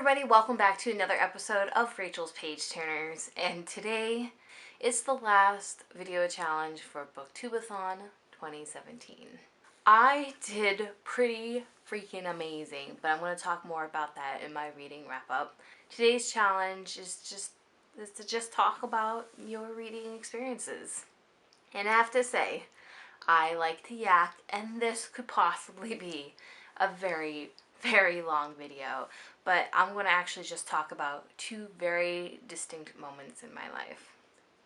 everybody, welcome back to another episode of Rachel's Page Turners, and today is the last video challenge for Booktube-A-Thon 2017. I did pretty freaking amazing, but I'm going to talk more about that in my reading wrap-up. Today's challenge is to just talk about your reading experiences. And I have to say, I like to yak, and this could possibly be a very long video, but I'm going to actually just talk about two very distinct moments in my life.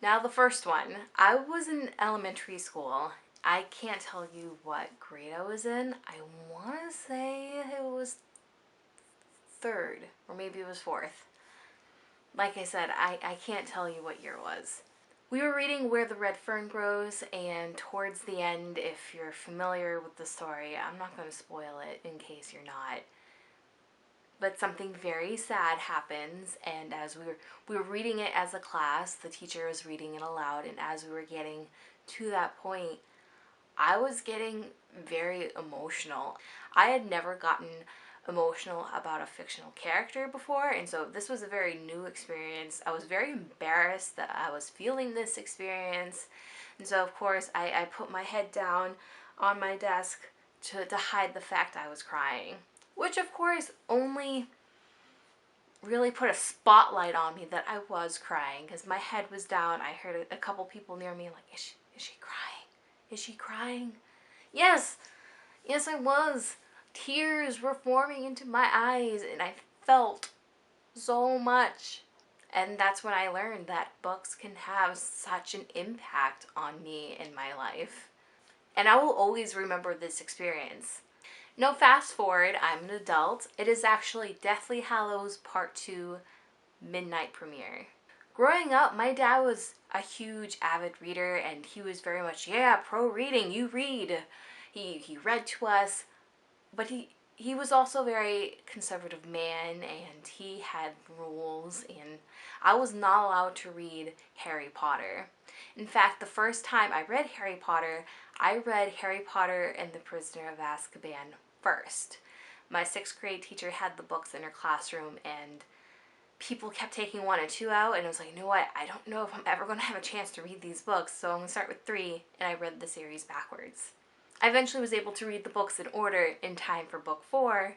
Now, the first one, I was in elementary school. I can't tell you what grade I was in. I want to say it was third, or maybe it was fourth. Like I said, I can't tell you what year it was. We were reading Where the Red Fern Grows, and towards the end, if you're familiar with the story, I'm not going to spoil it in case you're not, but something very sad happens, and as we were reading it as a class, the teacher was reading it aloud, and as we were getting to that point, I was getting very emotional. I had never gotten emotional about a fictional character before, and so this was a very new experience. I was very embarrassed that I was feeling this experience, and so of course I put my head down on my desk to hide the fact I was crying, which of course only really put a spotlight on me that I was crying, because my head was down. I heard a couple people near me like, is she crying? Is she crying? Yes I was. Tears were forming into my eyes, and I felt so much. And that's when I learned that books can have such an impact on me in my life. And I will always remember this experience. Now, fast forward, I'm an adult. It is actually Deathly Hallows Part 2 midnight premiere. Growing up, my dad was a huge avid reader, and he was very much, yeah, pro reading, you read. He read to us. But he was also a very conservative man, and he had rules, and I was not allowed to read Harry Potter. In fact, the first time I read Harry Potter, I read Harry Potter and the Prisoner of Azkaban first. My 6th grade teacher had the books in her classroom, and people kept taking 1 and 2 out, and I was like, you know what, I don't know if I'm ever going to have a chance to read these books, so I'm going to start with 3, and I read the series backwards. I eventually was able to read the books in order in time for book 4,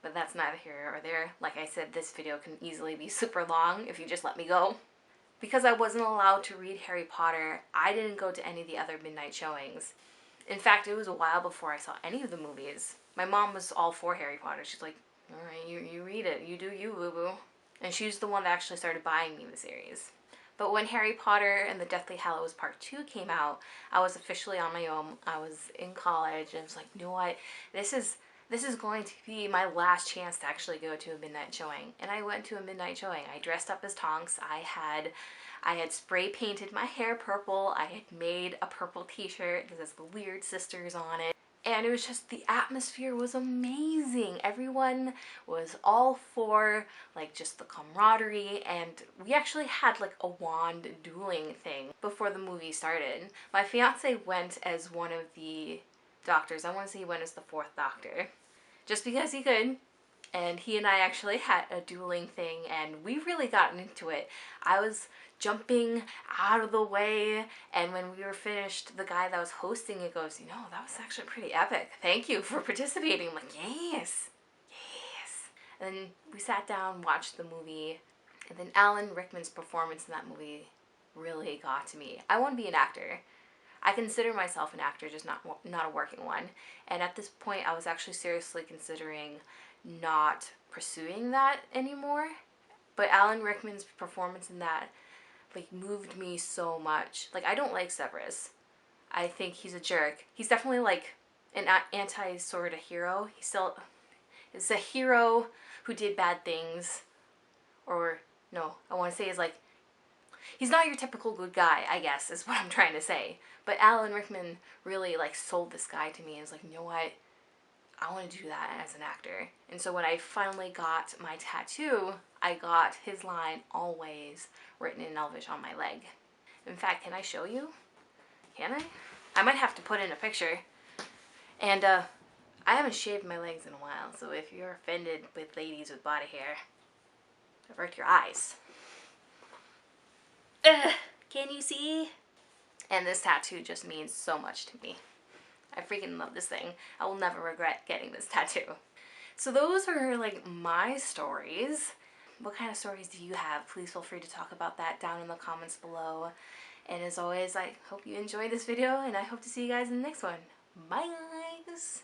but that's neither here or there. Like I said, this video can easily be super long if you just let me go. Because I wasn't allowed to read Harry Potter, I didn't go to any of the other midnight showings. In fact, it was a while before I saw any of the movies. My mom was all for Harry Potter. She's like, alright, you read it, you do you, boo-boo. And she's the one that actually started buying me the series. But when Harry Potter and the Deathly Hallows Part 2 came out, I was officially on my own. I was in college, and I was like, you know what, this is going to be my last chance to actually go to a midnight showing. And I went to a midnight showing. I dressed up as Tonks. I had spray painted my hair purple. I had made a purple t-shirt that has the Weird Sisters on it. And it was just, the atmosphere was amazing. Everyone was all for, like, just the camaraderie, and we actually had, like, a wand dueling thing before the movie started. My fiance went as one of the doctors. I want to say he went as the 4th Doctor, just because he could. And he and I actually had a dueling thing, and we really got into it. I was jumping out of the way, and when we were finished, the guy that was hosting it goes, you know, that was actually pretty epic. Thank you for participating. I'm like, yes. And then we sat down, watched the movie, and then Alan Rickman's performance in that movie really got to me. I want to be an actor. I consider myself an actor, just not a working one. And at this point, I was actually seriously considering not pursuing that anymore. But Alan Rickman's performance in that, like, moved me so much. Like, I don't like Severus. I think he's a jerk. He's definitely, like, an anti-sort of hero. He still is a hero who did bad things. Or, no, I want to say is, like, he's not your typical good guy, I guess, is what I'm trying to say. But Alan Rickman really, like, sold this guy to me, and was like, you know what, I want to do that as an actor. And so when I finally got my tattoo, I got his line, always, written in Elvish on my leg. In fact, can I show you? Can I? I might have to put in a picture. And I haven't shaved my legs in a while, so if you're offended with ladies with body hair, avert your eyes. Ugh, can you see? And this tattoo just means so much to me. I freaking love this thing. I will never regret getting this tattoo. So those are like my stories. What kind of stories do you have? Please feel free to talk about that down in the comments below. And as always, I hope you enjoyed this video, and I hope to see you guys in the next one. Bye guys!